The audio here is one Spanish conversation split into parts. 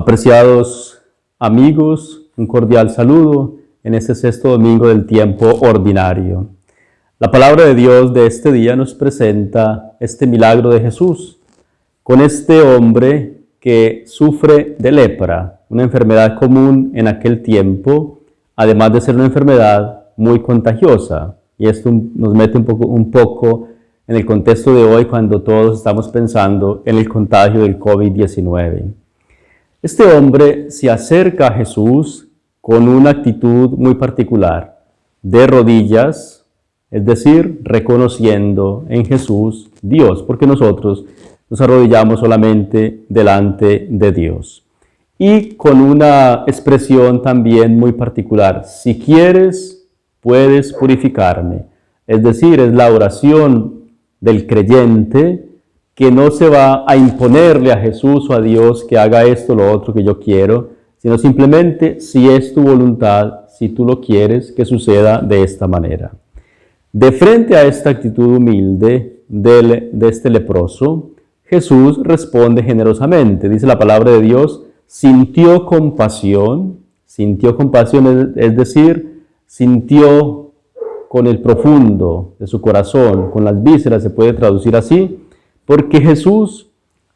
Apreciados amigos, un cordial saludo en este sexto domingo del tiempo ordinario. La palabra de Dios de este día nos presenta este milagro de Jesús con este hombre que sufre de lepra, una enfermedad común en aquel tiempo, además de ser una enfermedad muy contagiosa. Y esto nos mete un poco en el contexto de hoy cuando todos estamos pensando en el contagio del COVID-19. Este hombre se acerca a Jesús con una actitud muy particular, de rodillas, es decir, reconociendo en Jesús Dios, porque nosotros nos arrodillamos solamente delante de Dios. Y con una expresión también muy particular, si quieres, puedes purificarme. Es decir, es la oración del creyente que no se va a imponerle a Jesús o a Dios que haga esto o lo otro que yo quiero, sino simplemente si es tu voluntad, si tú lo quieres, que suceda de esta manera. De frente a esta actitud humilde de este leproso, Jesús responde generosamente. Dice la palabra de Dios, sintió compasión, es decir, sintió con el profundo de su corazón, con las vísceras, se puede traducir así, porque Jesús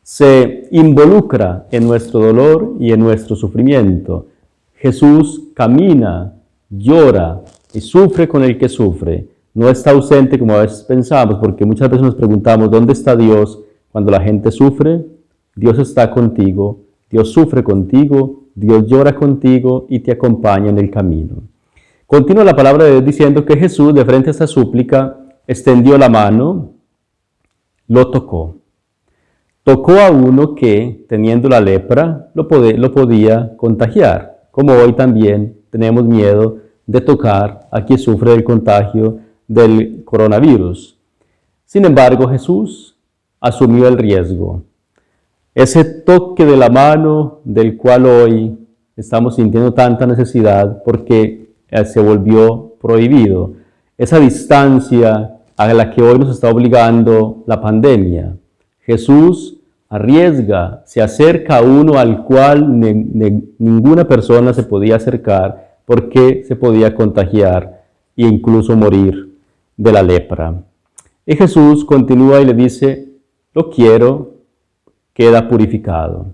se involucra en nuestro dolor y en nuestro sufrimiento. Jesús camina, llora y sufre con el que sufre. No está ausente como a veces pensamos, porque muchas veces nos preguntamos, ¿dónde está Dios cuando la gente sufre? Dios está contigo, Dios sufre contigo, Dios llora contigo y te acompaña en el camino. Continúa la palabra de Dios diciendo que Jesús, de frente a esta súplica, extendió la mano, lo tocó. Tocó a uno que, teniendo la lepra, lo podía contagiar, como hoy también tenemos miedo de tocar a quien sufre del contagio del coronavirus. Sin embargo, Jesús asumió el riesgo. Ese toque de la mano del cual hoy estamos sintiendo tanta necesidad porque se volvió prohibido. Esa distancia a la que hoy nos está obligando la pandemia. Jesús arriesga, se acerca a uno al cual ninguna persona se podía acercar porque se podía contagiar e incluso morir de la lepra. Y Jesús continúa y le dice, lo quiero, queda purificado.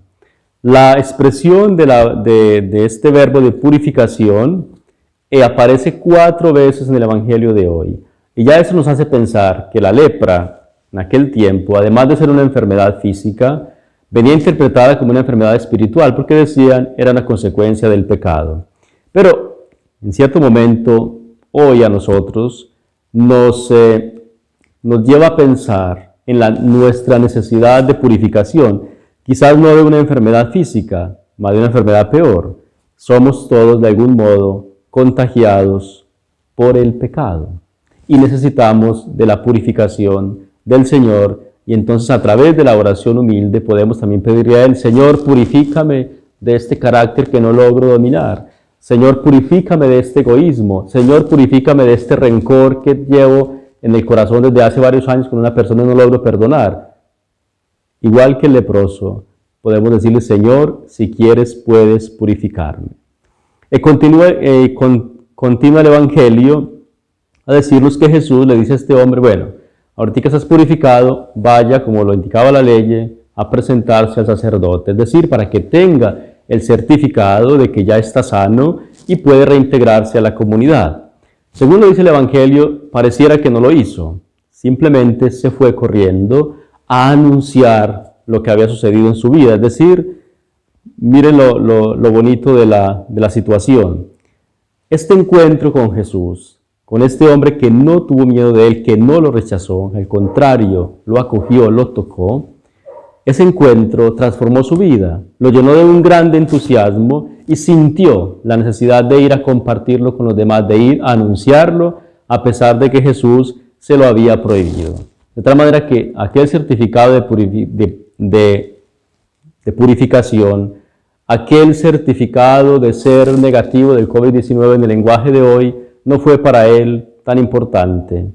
La expresión de este verbo de purificación aparece 4 veces en el Evangelio de hoy. Y ya eso nos hace pensar que la lepra en aquel tiempo, además de ser una enfermedad física, venía interpretada como una enfermedad espiritual, porque decían era una consecuencia del pecado. Pero en cierto momento, hoy a nosotros, nos lleva a pensar en nuestra necesidad de purificación, quizás no de una enfermedad física, más de una enfermedad peor. Somos todos de algún modo contagiados por el pecado y necesitamos de la purificación del Señor, y entonces a través de la oración humilde podemos también pedirle a Él, Señor, purifícame de este carácter que no logro dominar. Señor, purifícame de este egoísmo. Señor, purifícame de este rencor que llevo en el corazón desde hace varios años con una persona y no logro perdonar. Igual que el leproso, podemos decirle, Señor, si quieres puedes purificarme. Y continúa el Evangelio a decirnos que Jesús le dice a este hombre, bueno, ahorita que estás purificado, vaya, como lo indicaba la ley, a presentarse al sacerdote, es decir, para que tenga el certificado de que ya está sano y puede reintegrarse a la comunidad. Según lo dice el Evangelio, pareciera que no lo hizo, simplemente se fue corriendo a anunciar lo que había sucedido en su vida, es decir, miren lo bonito de la situación. Este encuentro con Jesús, con este hombre que no tuvo miedo de él, que no lo rechazó, al contrario, lo acogió, lo tocó, ese encuentro transformó su vida, lo llenó de un grande entusiasmo y sintió la necesidad de ir a compartirlo con los demás, de ir a anunciarlo, a pesar de que Jesús se lo había prohibido. De tal manera que aquel certificado de purificación, aquel certificado de ser negativo del COVID-19 en el lenguaje de hoy, no fue para él tan importante.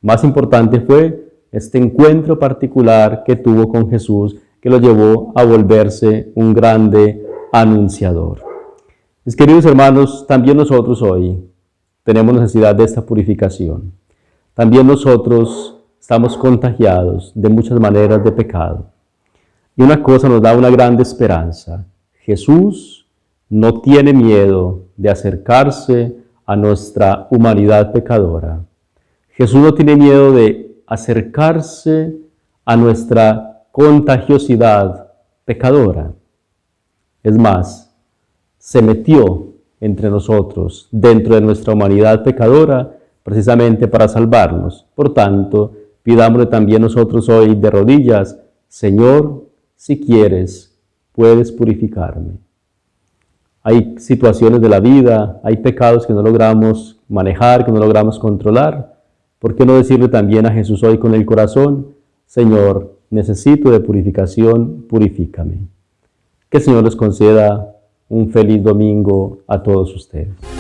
Más importante fue este encuentro particular que tuvo con Jesús, que lo llevó a volverse un grande anunciador. Mis queridos hermanos, también nosotros hoy tenemos necesidad de esta purificación. También nosotros estamos contagiados de muchas maneras de pecado. Y una cosa nos da una grande esperanza. Jesús no tiene miedo de acercarse a nuestra humanidad pecadora. Jesús no tiene miedo de acercarse a nuestra contagiosidad pecadora. Es más, se metió entre nosotros, dentro de nuestra humanidad pecadora, precisamente para salvarnos. Por tanto, pidámosle también nosotros hoy de rodillas: Señor, si quieres, puedes purificarme. Hay situaciones de la vida, hay pecados que no logramos manejar, que no logramos controlar. ¿Por qué no decirle también a Jesús hoy con el corazón: Señor, necesito de purificación, purifícame? Que el Señor les conceda un feliz domingo a todos ustedes.